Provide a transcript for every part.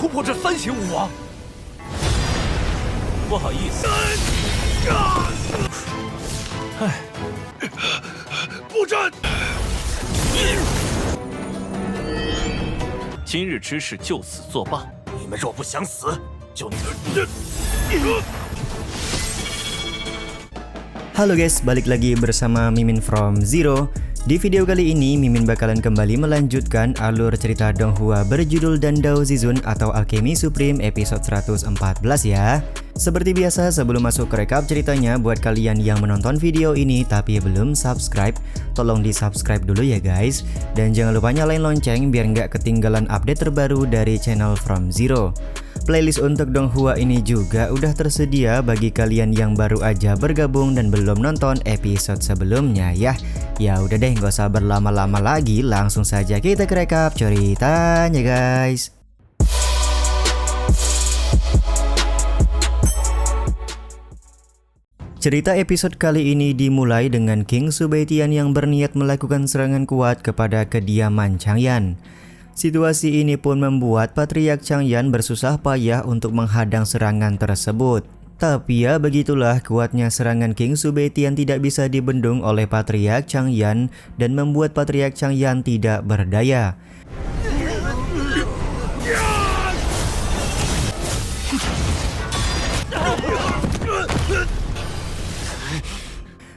突破这三邪武王。不好意思，唉，布阵。今日之事就此作罢。你们若不想死，就Halo guys, balik lagi bersama Mimin from Zero. Di video kali ini, Mimin bakalan kembali melanjutkan alur cerita Donghua berjudul Dandao Zizun atau Alchemy Supreme episode 114 ya. Seperti biasa, sebelum masuk ke rekap ceritanya, buat kalian yang menonton video ini tapi belum subscribe, tolong di subscribe dulu ya guys. Dan jangan lupa nyalain lonceng biar nggak ketinggalan update terbaru dari channel From Zero. Playlist untuk Donghua ini juga udah tersedia bagi kalian yang baru aja bergabung dan belum nonton episode sebelumnya ya. Ya udah deh, nggak usah berlama-lama lagi, langsung saja kita ke rekap ceritanya guys. Cerita episode kali ini dimulai dengan King Subaitian yang berniat melakukan serangan kuat kepada kediaman Changyan. Situasi ini pun membuat Patriark Changyan bersusah payah untuk menghadang serangan tersebut. Tapi ya begitulah, kuatnya serangan King Subaitian tidak bisa dibendung oleh Patriark Changyan dan membuat Patriark Changyan tidak berdaya.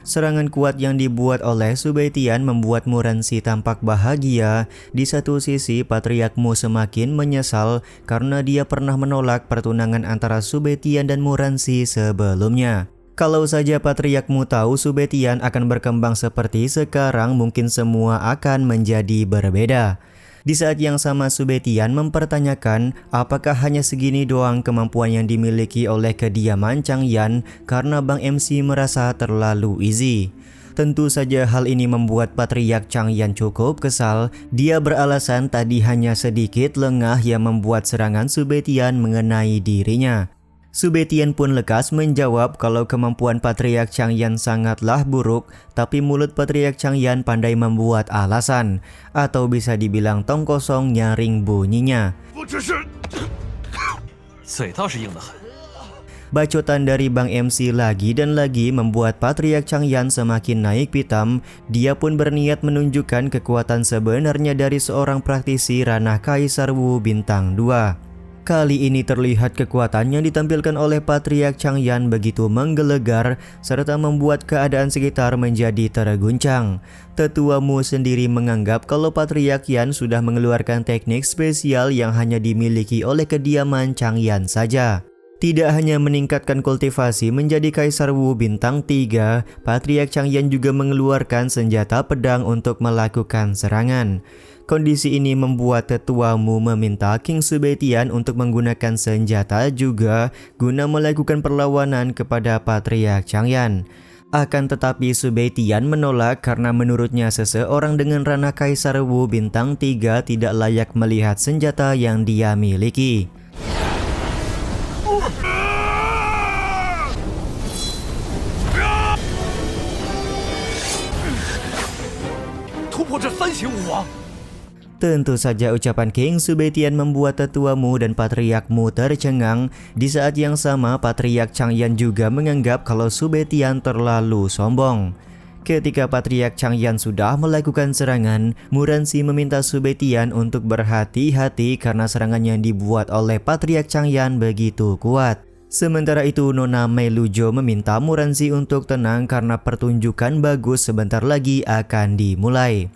Serangan kuat yang dibuat oleh Subaitian membuat Muransi tampak bahagia. Di satu sisi, Patriark Mu semakin menyesal karena dia pernah menolak pertunangan antara Subaitian dan Muransi sebelumnya. Kalau saja Patriark Mu tahu Subaitian akan berkembang seperti sekarang, mungkin semua akan menjadi berbeda. Di saat yang sama, Subaitian mempertanyakan apakah hanya segini doang kemampuan yang dimiliki oleh kediaman Changyan karena Bang MC merasa terlalu easy. Tentu saja hal ini membuat Patriark Changyan cukup kesal. Dia beralasan tadi hanya sedikit lengah yang membuat serangan Subaitian mengenai dirinya. Subaitian pun lekas menjawab kalau kemampuan Patriark Changyan sangatlah buruk, tapi mulut Patriark Changyan pandai membuat alasan, atau bisa dibilang tong kosong nyaring bunyinya. Bacotan dari Bang MC lagi dan lagi membuat Patriark Changyan semakin naik pitam. Dia pun berniat menunjukkan kekuatan sebenarnya dari seorang praktisi ranah Kaisar Wu bintang 2. Kali ini terlihat kekuatan yang ditampilkan oleh Patriark Changyan begitu menggelegar serta membuat keadaan sekitar menjadi terguncang. Tetua Mu sendiri menganggap kalau Patriark Yan sudah mengeluarkan teknik spesial yang hanya dimiliki oleh kediaman Changyan saja. Tidak hanya meningkatkan kultivasi menjadi Kaisar Wu bintang 3, Patriark Changyan juga mengeluarkan senjata pedang untuk melakukan serangan. Kondisi ini membuat Tetua Mu meminta King Subaitian untuk menggunakan senjata juga guna melakukan perlawanan kepada Patriark Changyan. Akan tetapi Subaitian menolak karena menurutnya seseorang dengan ranah Kaisar Wu bintang 3 tidak layak melihat senjata yang dia miliki. Tentu saja ucapan King Subaitian membuat Tetua Mu dan Patriark Mu tercengang. Di saat yang sama, Patriark Changyan juga menganggap kalau Subaitian terlalu sombong. Ketika Patriark Changyan sudah melakukan serangan, Muransi meminta Subaitian untuk berhati-hati karena serangan yang dibuat oleh Patriark Changyan begitu kuat. Sementara itu, Nona Melujo meminta Muransi untuk tenang karena pertunjukan bagus sebentar lagi akan dimulai.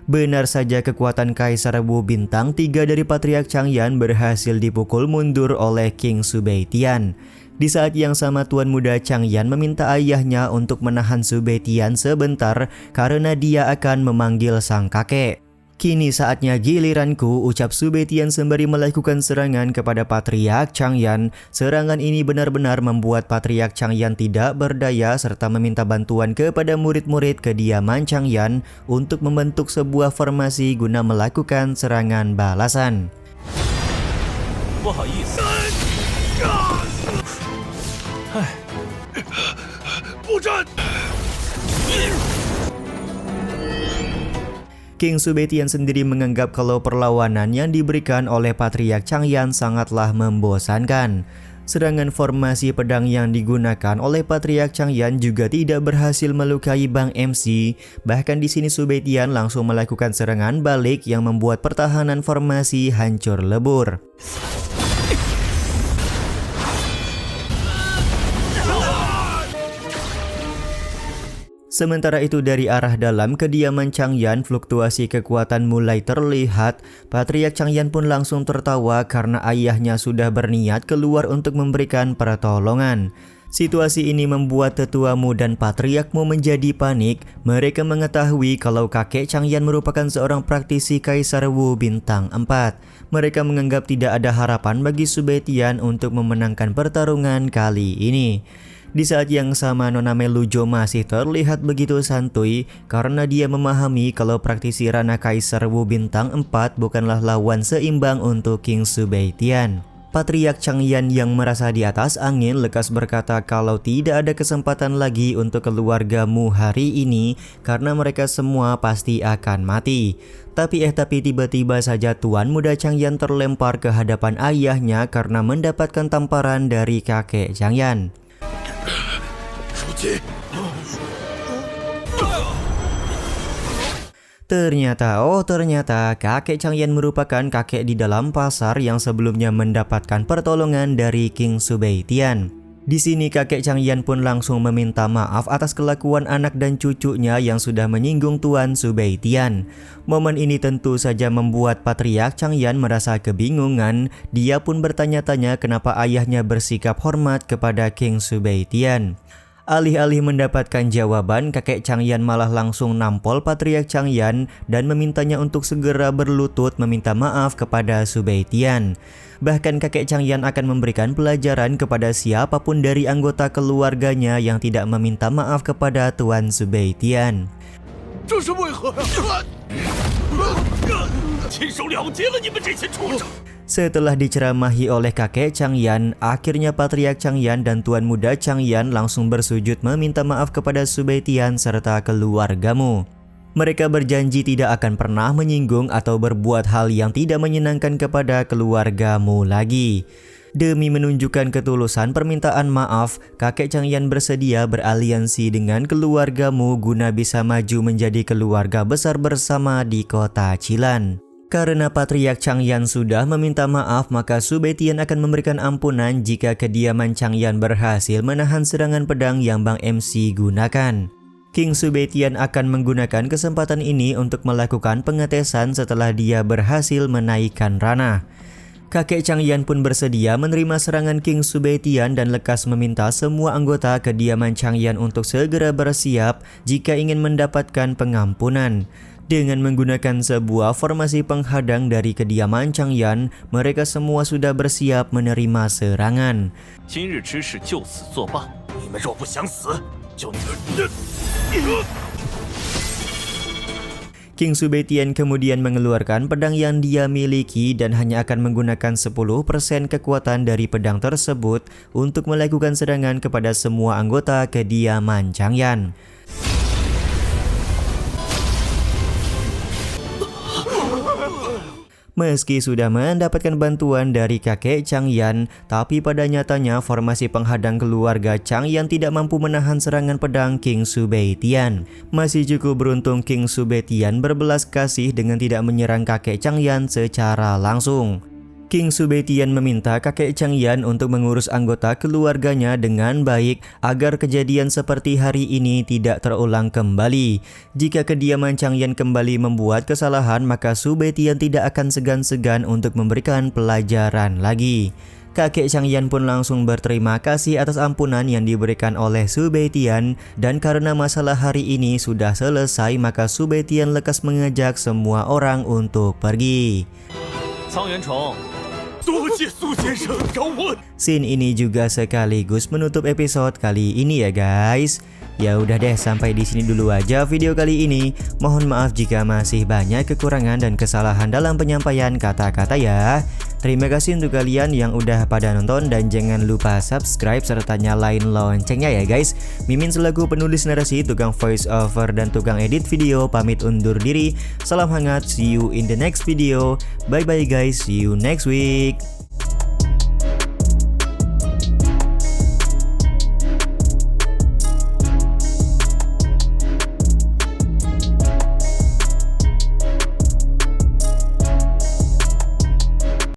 Benar saja, kekuatan Kaisar Wu bintang 3 dari Patriark Changyan berhasil dipukul mundur oleh King Subaitian. Di saat yang sama, Tuan Muda Changyan meminta ayahnya untuk menahan Subaitian sebentar karena dia akan memanggil sang kakek. Kini saatnya giliranku, ucap Subaitian sembari melakukan serangan kepada Patriark Changyan. Serangan ini benar-benar membuat Patriark Changyan tidak berdaya serta meminta bantuan kepada murid-murid kediaman Changyan untuk membentuk sebuah formasi guna melakukan serangan balasan. King Subetian sendiri menganggap kalau perlawanan yang diberikan oleh Patriark Changyan sangatlah membosankan. Serangan formasi pedang yang digunakan oleh Patriark Changyan juga tidak berhasil melukai Bang MC. Bahkan di sini Subetian langsung melakukan serangan balik yang membuat pertahanan formasi hancur lebur. Sementara itu dari arah dalam kediaman Changyan, fluktuasi kekuatan mulai terlihat. Patriark Changyan pun langsung tertawa karena ayahnya sudah berniat keluar untuk memberikan pertolongan. Situasi ini membuat tetuamu dan patriarkmu menjadi panik. Mereka mengetahui kalau kakek Changyan merupakan seorang praktisi Kaisar Wu bintang 4. Mereka menganggap tidak ada harapan bagi Subetian untuk memenangkan pertarungan kali ini. Di saat yang sama Nona Melujo masih terlihat begitu santuy karena dia memahami kalau praktisi Rana Kaisar Wu bintang 4 bukanlah lawan seimbang untuk King Subetian. Patriark Changyan yang merasa di atas angin lekas berkata kalau tidak ada kesempatan lagi untuk keluargamu hari ini karena mereka semua pasti akan mati. Tapi tiba-tiba saja Tuan Muda Changyan terlempar ke hadapan ayahnya karena mendapatkan tamparan dari kakek Changyan. Ternyata kakek Changyan merupakan kakek di dalam pasar yang sebelumnya mendapatkan pertolongan dari King Subetian. Di sini kakek Changyan pun langsung meminta maaf atas kelakuan anak dan cucunya yang sudah menyinggung Tuan Subetian. Momen ini tentu saja membuat Patriark Changyan merasa kebingungan. Dia pun bertanya-tanya kenapa ayahnya bersikap hormat kepada King Subetian. Alih-alih mendapatkan jawaban, kakek Changyan malah langsung nampol Patriark Changyan dan memintanya untuk segera berlutut meminta maaf kepada Subetian. Bahkan kakek Changyan akan memberikan pelajaran kepada siapapun dari anggota keluarganya yang tidak meminta maaf kepada Tuan Subetian. Setelah diceramahi oleh kakek Changyan, akhirnya Patriark Changyan dan Tuan Muda Changyan langsung bersujud meminta maaf kepada Subetian serta keluargamu. Mereka berjanji tidak akan pernah menyinggung atau berbuat hal yang tidak menyenangkan kepada keluargamu lagi. Demi menunjukkan ketulusan permintaan maaf, kakek Changyan bersedia beraliansi dengan keluargamu guna bisa maju menjadi keluarga besar bersama di kota Chilan. Karena Patriark Changyan sudah meminta maaf, maka Subetian akan memberikan ampunan jika kediaman Changyan berhasil menahan serangan pedang yang Bang MC gunakan. King Subetian akan menggunakan kesempatan ini untuk melakukan pengetesan setelah dia berhasil menaikkan ranah. Kakek Changyan pun bersedia menerima serangan King Subetian dan lekas meminta semua anggota kediaman Changyan untuk segera bersiap jika ingin mendapatkan pengampunan. Dengan menggunakan sebuah formasi penghadang dari kediaman Changyan, mereka semua sudah bersiap menerima serangan. King Subetian kemudian mengeluarkan pedang yang dia miliki dan hanya akan menggunakan 10% kekuatan dari pedang tersebut untuk melakukan serangan kepada semua anggota kediaman Changyan. Meski sudah mendapatkan bantuan dari kakek Changyan, tapi pada nyatanya formasi penghadang keluarga Changyan tidak mampu menahan serangan pedang King Subetian. Masih cukup beruntung King Subetian berbelas kasih dengan tidak menyerang kakek Changyan secara langsung. King Subetian meminta kakek Changyan untuk mengurus anggota keluarganya dengan baik agar kejadian seperti hari ini tidak terulang kembali. Jika kediaman Changyan kembali membuat kesalahan, maka Subetian tidak akan segan-segan untuk memberikan pelajaran lagi. Kakek Changyan pun langsung berterima kasih atas ampunan yang diberikan oleh Subetian, dan karena masalah hari ini sudah selesai, maka Subetian lekas mengajak semua orang untuk pergi. Scene ini juga sekaligus menutup episode kali ini ya guys. Ya udah deh, sampai di sini dulu aja video kali ini. Mohon maaf jika masih banyak kekurangan dan kesalahan dalam penyampaian kata-kata ya. Terima kasih untuk kalian yang udah pada nonton dan jangan lupa subscribe serta nyalain loncengnya ya guys. Mimin selaku penulis narasi, tukang voice over dan tukang edit video pamit undur diri. Salam hangat, see you in the next video. Bye bye guys, see you next week.